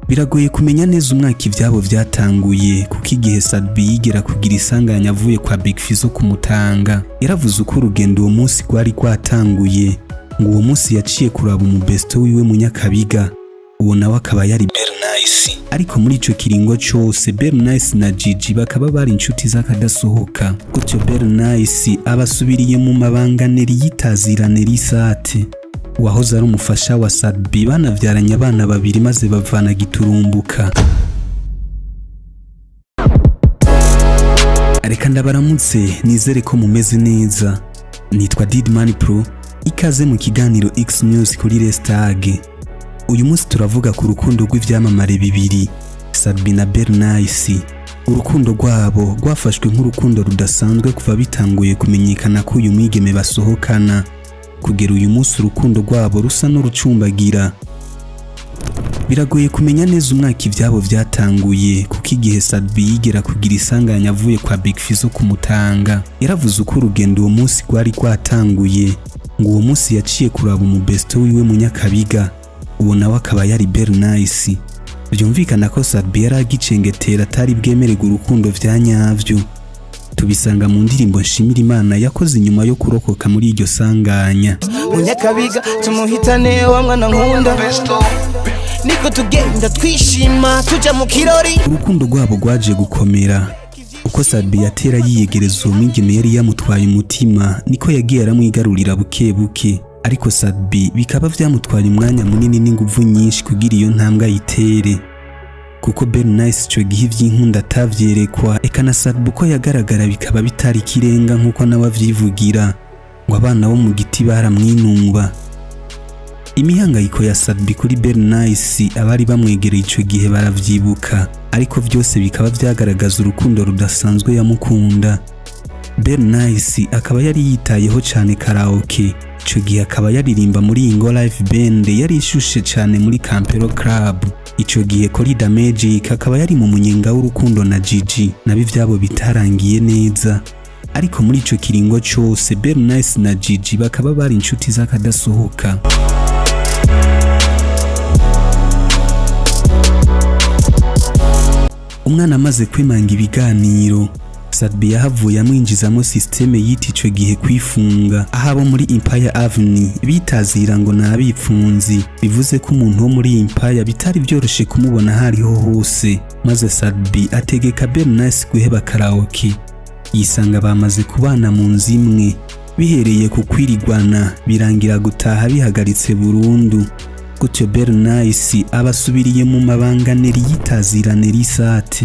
Biragoye kumenya neza umwaka ivyabo vyatanguye kuko igihe Sat-B yigera kugira isanganya avuye kwa Big Fizzo kumutanga yaravuze uko urugendo uwo munsi rwari rwatanguye ngo uwo munsi yaciye kuraba umubesto wiwe Munyakabiga uwo nawe akaba yari Belle Nice. Ariko muri ico kiringo cose Belle Nice na Gigi bakaba bari inshuti z'akadasohoka. Gutyo Belle Nice abasubiriye mu mabanga Nelly yitazira Nelly Sat wahoze ari umufasha wa Sat-B banavyaranye abana babiri maze bavana giturumbuka. Reka ndabaramutse nizere ko mumeze neza. Nitwa Didman Pro, ikaze mu kiganiro X News kuri Restage. Uyu munsi turavuga ku rukundo rw'ivyamamare bibiri, Sat-B na Belle Nice. Urukundo rwabo rwafashwe nk'urukundo rudasanzwe kuva bitanguye kumenyekana ko uyu mwigeme basohokana. Kugera uyu munsi urukundo rwabo rusa n'urucumbagira. Biragoye kumenya neza umwaka ivyabo vyatanguye kuko igihe Sat-B yigera kugira isanganya avuye kwa Big Fizzo kumutanga yaravuze uko urugendo uwo munsi rwari rwatanguye ngo uwo munsi yaciye kuraba umubesto wiwe Munyakabiga uwo nawe akaba yari Belle Nice. Byumvikana ko Sat-B yari agicengetera atari bwemererwa urukundo vya nyavyo. Tubisanga mu ndirimbo Nshimira Imana yakoze inyuma yo kurokoka muri iryo sanganya. Munyakabiga tumuhitane wa mwana nkunda niko tugenda twishima tuja mu kirori. Urukundo rwabo rwaje gukomera uko Sat-B yatera yiyegereza uwo mwigeme yari yamutwaye umutima niko yagiye aramwigarurira buke buke. Ariko Sat-B bikaba vyamutwaye umwanya munini n'inguvu nyinshi kugira iyo ntambwe ayitere kuko Belle Nice ico gihe ivy'inkunda atavyerekwa eka na Sat-B uko yagaragara bikaba bitari kirenga nk'uko nawe avyivugira ngo abana bo mu giti baramwinumba. Imihangayiko ya Sat-B kuri Belle Nice abari bamwegereye ico gihe baravyibuka, ariko vyose bikaba vyagaragaza urukundo rudasanzwe yamukunda. Belle Nice akaba yari yitayeho cane karaoke, ico gihe akaba yaririmba muri Ingo Live Band yari ishushe cane muri Campero Club. Ico gihe Kuri Da Magic akaba yari mu munyenga w'urukundo na Gigi nabi vyabo bitarangiye neza. Ariko muri ico kiringo cose Belle Nice na Gigi bakaba bari inshuti z'akadasohoka. Umwana amaze kwimanga ibiganiro Sat-B yahavuye amwinjizamo systeme yita ico gihe kwifunga ahabo muri Empire Avenue bitazira ngo nabipfunzi, bivuze ko umuntu wo muri Empire bitari byoroshe kumubona hariho hose. Maze Sat-B ategeka Belle Nice guheba karaoke yisanga bamaze kubana mu nzu imwe, bihereye ku kwirigwana birangira gutaha bihagaritse burundu. Gutyo Belle Nice abasubiriye mu mabanga Nelly yitazira Nelly Sat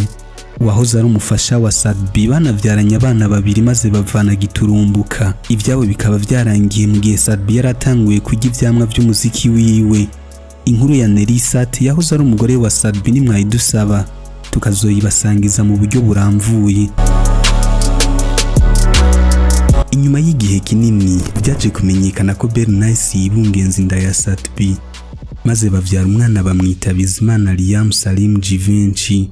wahoze ari umufasha wa Sat-B banavyaranye abana babiri maze bavana giturumbuka. Ivyabo bikaba vyarangiye mu gihe Sat-B yaratanguye kurya ivyamwa vy'umuziki wiwe. Inkuru ya Nelly Sat yahoze ari umugore wa Sat-B nimwayidusaba tukazoyibasangiza mu buryo buramvuye. Inyuma y'igihe kinini byaje kumenyekana ko Belle Nice yibungenza inda ya Sat-B maze bavyara umwana bamwita Bizimana Liam Salim Jivenchi.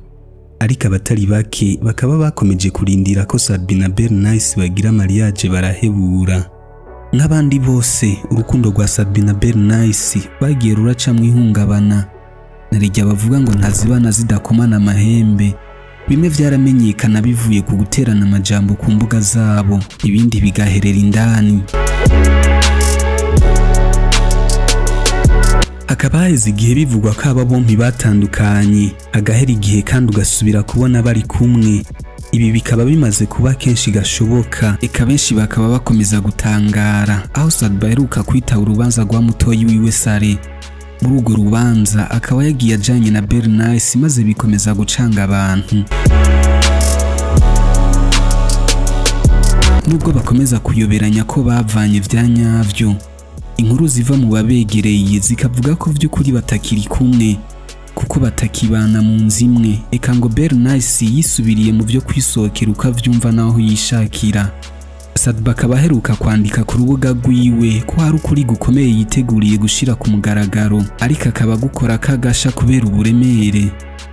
Ariko abatari bake bakaba bakomeje kurindira ko Sat-B na Belle Nice bagira mariage barahebura. Nk'abandi bose urukundo rwa Sat-B na Belle Nice bagiye ruraca mu ihungabana. Narijya bavuga ngo ntazibana zidakomana amahembe. Bimwe vyaramenyekana bivuye ku guterana amajambo ku mbuga zabo, ibindi bigaherera indani. Hakaba haheze igihe bivugwa ko aba bompi batandukanye, agahera igihe kandi ugasubira kubona bari kumwe. Ibi bikaba bimaze kuba kenshi gashoboka, eka benshi bakaba bakomeza gutangara aho Sat-B aheruka kwita urubanza rwa mutoyi wiwe Sare. Muri urwo rubanza akaba yagiye ajanye na Belle Nice maze bikomeza gucanga abantu. Nubwo bakomeza kuyoberanya ko bavanye vya nyavyo, inkuru ziva mu babegereye zikavuga ko vy'ukuri batakiri kumwe kuko batakibana mu nzu imwe. Eka ngo Belle Nice yisubiriye mu vyo kwisohokera ukavyumva naho yishakira. Sat-B akaba aheruka kwandika ku rubuga rwiwe ko hari ukuri gukomeye yiteguriye gushira ku mugaragaro, ariko akaba gukora kagasha kubera uburemere.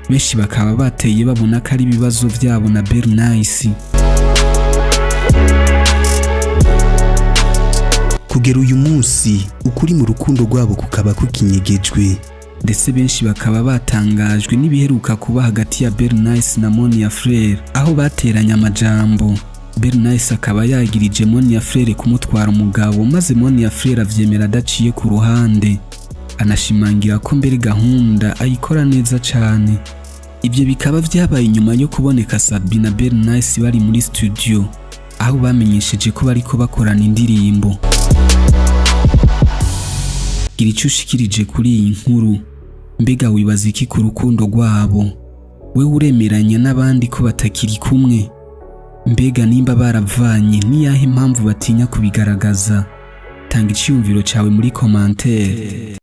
Benshi bakaba bateye babona ko ari ibibazo vyabo na Belle Nice. Kugera uyu munsi ukuri mu rukundo rwabo kukaba kukinyegejwe. ndetse benshi bakaba batangajwe n'ibiheruka kuba hagati ya Belle Nice na Monia Fleur aho bateranye amajambo. Belle Nice akaba yagirije Monia Fleur kumutwara umugabo, maze Monia Fleur avyemera adaciye ku ruhande, anashimangira ko mbere gahunda ayikora neza cane. Ibyo bikaba vyabaye nyuma yo kuboneka Sat-B na Belle Nice bari muri studio aho bamenyesheje ko bariko bakorana indirimbo. Gira ico ushikirije kuri iyi nkuru, mbega wibaza iki ku rukundo rwabo? Wewe uremeranya n'abandi ko batakiri kumwe? Mbega nimba baravanye niyahe impamvu batinya kubigaragaza? Tanga iciyumviro cawe muri commentaire.